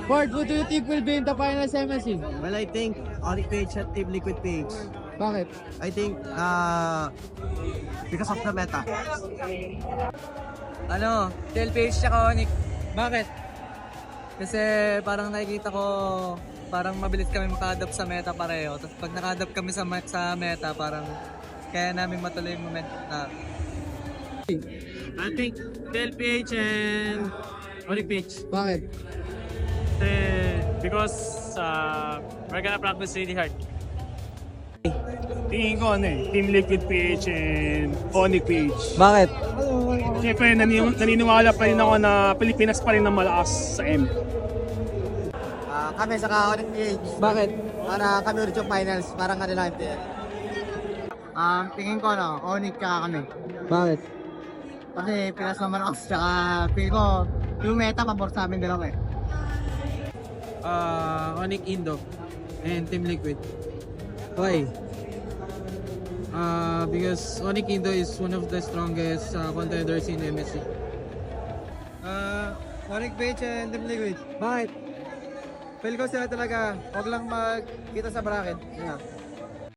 Ford, who do you think will be in the finals MSC? Well, I think Onyx Page at Team Liquid Page. Bakit? I think, because of the meta. Ano, Tail Page tsaka Onyx. Bakit? Kasi parang nakikita ko, parang mabilis kami maka-adapt sa meta pareho. Tapos pag naka-adapt kami sa meta, parang kaya namin matuloy yung momentum na. I think Tail Page and Onyx Page. Bakit? Because we're gonna practice really hard. Tingin ko Team Liquid Page and Onyx Page. Bakit? Siyempre naniniwala pa rin ako na Pilipinas pa rin ang malakas sa M. Kami sa Onyx Page. Bakit? Para kami ulit yung finals, parang kanila hindi. Tingin ko Onyx tsaka kami. Bakit? Kasi Pinas naman ako, tsaka feel ko, yung meta pabor sa amin dalawa eh. Onyx Indo and Team Liquid. Why? Because Onyx Indo is one of the strongest contenders in MSC. Onyx Page and Team Liquid. Bakit? Feel ko sila talaga, huwag lang magkita sa bracket. Yeah.